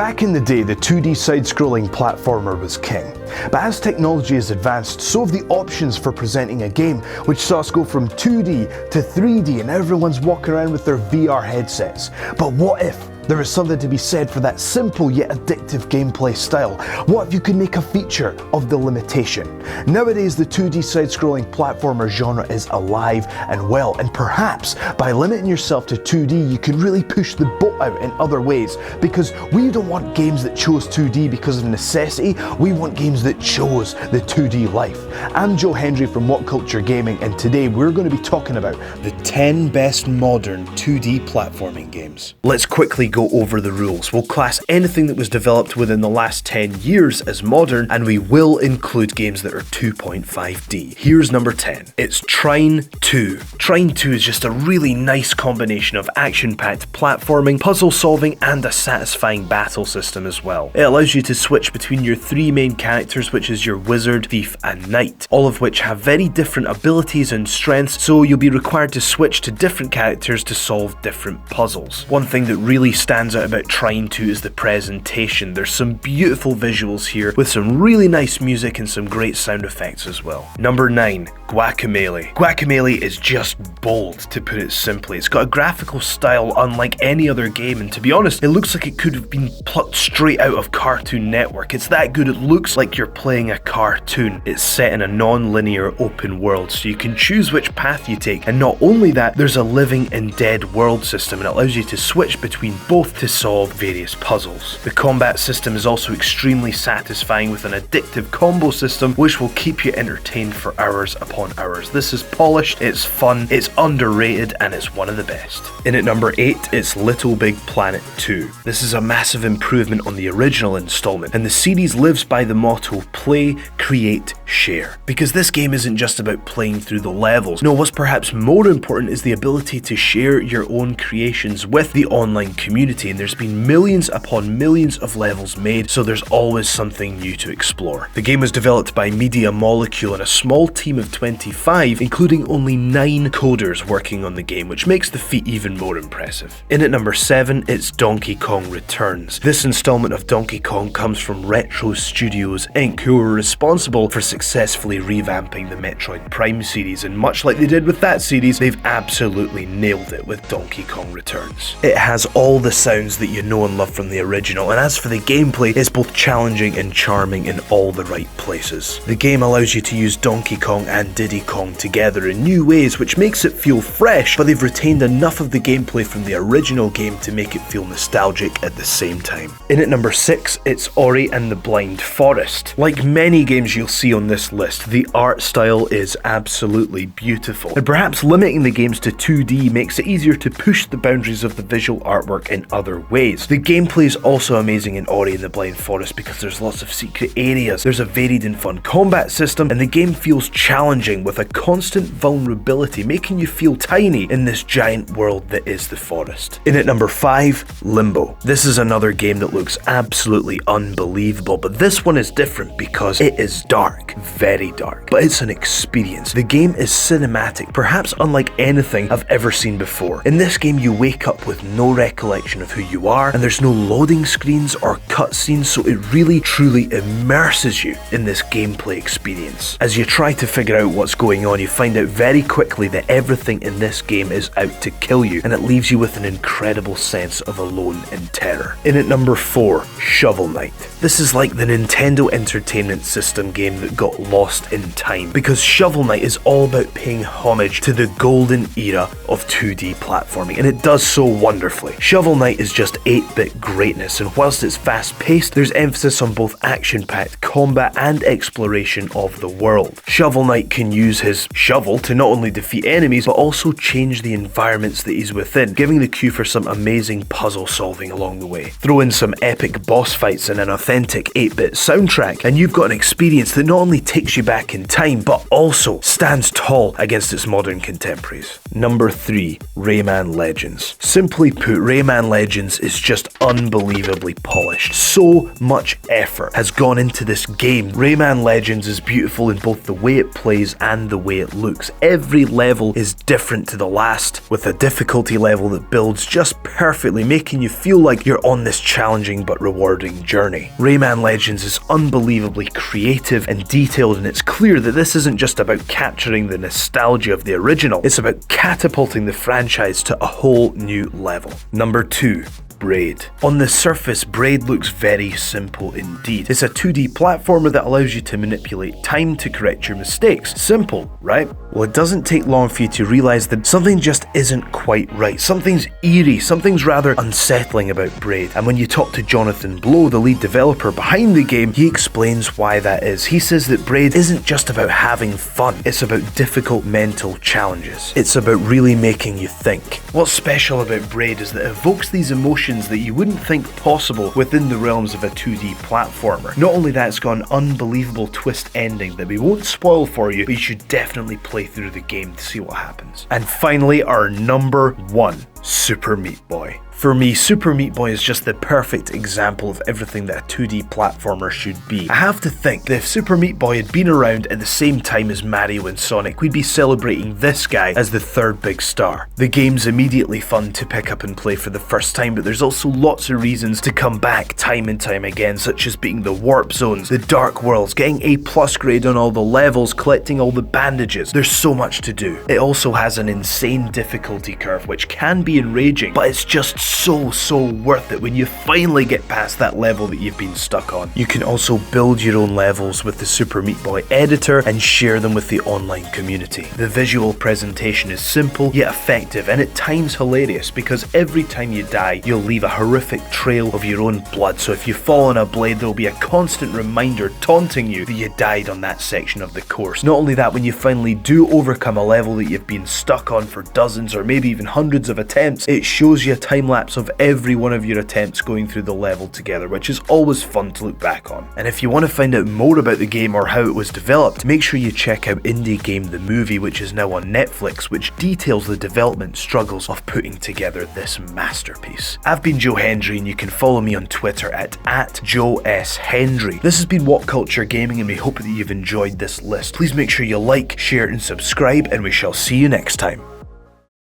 Back in the day, the 2D side-scrolling platformer was king. But as technology has advanced, so have the options for presenting a game, which saw us go from 2D to 3D and everyone's walking around with their VR headsets. But what if there is something to be said for that simple yet addictive gameplay style? What if you could make a feature of the limitation? Nowadays, the 2D side-scrolling platformer genre is alive and well, and perhaps by limiting yourself to 2D, you can really push the boat out in other ways, because we don't want games that chose 2D because of necessity, we want games that chose the 2D life. I'm Joe Hendry from What Culture Gaming, and today we're going to be talking about the 10 best modern 2D platforming games. Let's quickly go over the rules. We'll class anything that was developed within the last 10 years as modern, and we will include games that are 2.5D. Here's number 10. It's TRINE 2. TRINE 2 is just a really nice combination of action-packed platforming, puzzle solving, and a satisfying battle system as well. It allows you to switch between your three main characters, which is your wizard, thief, and knight, all of which have very different abilities and strengths, so you'll be required to switch to different characters to solve different puzzles. One thing that really stands out about TRINE 2 is the presentation. There's some beautiful visuals here with some really nice music and some great sound effects as well. Number 9. GUACAMELEE. GUACAMELEE is just bold, to put it simply. It's got a graphical style unlike any other game, and to be honest, it looks like it could have been plucked straight out of Cartoon Network. It's that good, it looks like you're playing a cartoon. It's set in a non-linear open world, so you can choose which path you take, and not only that, there's a living and dead world system, and it allows you to switch between both to solve various puzzles. The combat system is also extremely satisfying with an addictive combo system which will keep you entertained for hours upon hours. This is polished, it's fun, it's underrated, and it's one of the best. In at number 8, it's LITTLEBIGPLANET 2. This is a massive improvement on the original installment, and the series lives by the motto play, create, share. Because this game isn't just about playing through the levels. No, what's perhaps more important is the ability to share your own creations with the online community, and there's been millions upon millions of levels made, so there's always something new to explore. The game was developed by Media Molecule and a small team of 25, including only 9 coders working on the game, which makes the feat even more impressive. In at number 7, it's Donkey Kong Returns. This installment of Donkey Kong comes from Retro Studios Inc., who were responsible for successfully revamping the Metroid Prime series, and much like they did with that series, they've absolutely nailed it with Donkey Kong Returns. It has all the sounds that you know and love from the original, and as for the gameplay, it's both challenging and charming in all the right places. The game allows you to use Donkey Kong and Diddy Kong together in new ways, which makes it feel fresh, but they've retained enough of the gameplay from the original game to make it feel nostalgic at the same time. In at number 6, it's Ori and the Blind Forest. Like many games you'll see on this list, the art style is absolutely beautiful, and perhaps limiting the games to 2D makes it easier to push the boundaries of the visual artwork in other ways. The gameplay is also amazing in Ori and the Blind Forest because there's lots of secret areas, there's a varied and fun combat system, and the game feels challenging with a constant vulnerability, making you feel tiny in this giant world that is the forest. In at number 5, Limbo. This is another game that looks absolutely unbelievable, but this one is different because it is dark, very dark, but it's an experience. The game is cinematic, perhaps unlike anything I've ever seen before. In this game, you wake up with no recollection of who you are, and there's no loading screens or cutscenes, so it really truly immerses you in this gameplay experience. As you try to figure out what's going on, you find out very quickly that everything in this game is out to kill you, and it leaves you with an incredible sense of alone and terror. In at number 4, Shovel Knight. This is like the Nintendo Entertainment System game that got lost in time, because Shovel Knight is all about paying homage to the golden era of 2D platforming, and it does so wonderfully. Shovel Knight is just 8-bit greatness, and whilst it's fast-paced, there's emphasis on both action-packed combat and exploration of the world. Shovel Knight can use his shovel to not only defeat enemies, but also change the environments that he's within, giving the cue for some amazing puzzle solving along the way. Throw in some epic boss fights and an authentic 8-bit soundtrack, and you've got an experience that not only takes you back in time, but also stands tall against its modern contemporaries. Number 3, Rayman Legends. Simply put, Rayman Rayman Legends is just unbelievably polished. So much effort has gone into this game. Rayman Legends is beautiful in both the way it plays and the way it looks. Every level is different to the last, with a difficulty level that builds just perfectly, making you feel like you're on this challenging but rewarding journey. Rayman Legends is unbelievably creative and detailed, and it's clear that this isn't just about capturing the nostalgia of the original, it's about catapulting the franchise to a whole new level. Number 2. BRAID. On the surface, BRAID looks very simple indeed. It's a 2D platformer that allows you to manipulate time to correct your mistakes. Simple, right? Well, it doesn't take long for you to realize that something just isn't quite right. Something's eerie, something's rather unsettling about BRAID. And when you talk to Jonathan Blow, the lead developer behind the game, he explains why that is. He says that BRAID isn't just about having fun, it's about difficult mental challenges. It's about really making you think. What's special about BRAID is that it evokes these emotions that you wouldn't think possible within the realms of a 2D platformer. Not only that, it's got an unbelievable twist ending that we won't spoil for you, but you should definitely play through the game to see what happens. And finally, our number 1, Super Meat Boy. For me, Super Meat Boy is just the perfect example of everything that a 2D platformer should be. I have to think that if Super Meat Boy had been around at the same time as Mario and Sonic, we'd be celebrating this guy as the third big star. The game's immediately fun to pick up and play for the first time, but there's also lots of reasons to come back time and time again, such as beating the warp zones, the dark worlds, getting A+ grade on all the levels, collecting all the bandages. There's so much to do. It also has an insane difficulty curve, which can be enraging, but it's just so worth it when you finally get past that level that you've been stuck on. You can also build your own levels with the Super Meat Boy editor and share them with the online community. The visual presentation is simple yet effective, and at times hilarious, because every time you die you'll leave a horrific trail of your own blood, so if you fall on a blade there'll be a constant reminder taunting you that you died on that section of the course. Not only that, when you finally do overcome a level that you've been stuck on for dozens or maybe even hundreds of attempts, it shows you a time lapse of every one of your attempts going through the level together, which is always fun to look back on. And if you want to find out more about the game or how it was developed, make sure you check out Indie Game the Movie, which is now on Netflix, which details the development struggles of putting together this masterpiece. I've been Joe Hendry, and you can follow me on Twitter at Joe S. Hendry. This has been What Culture Gaming, and we hope that you've enjoyed this list. Please make sure you like, share and subscribe, and we shall see you next time.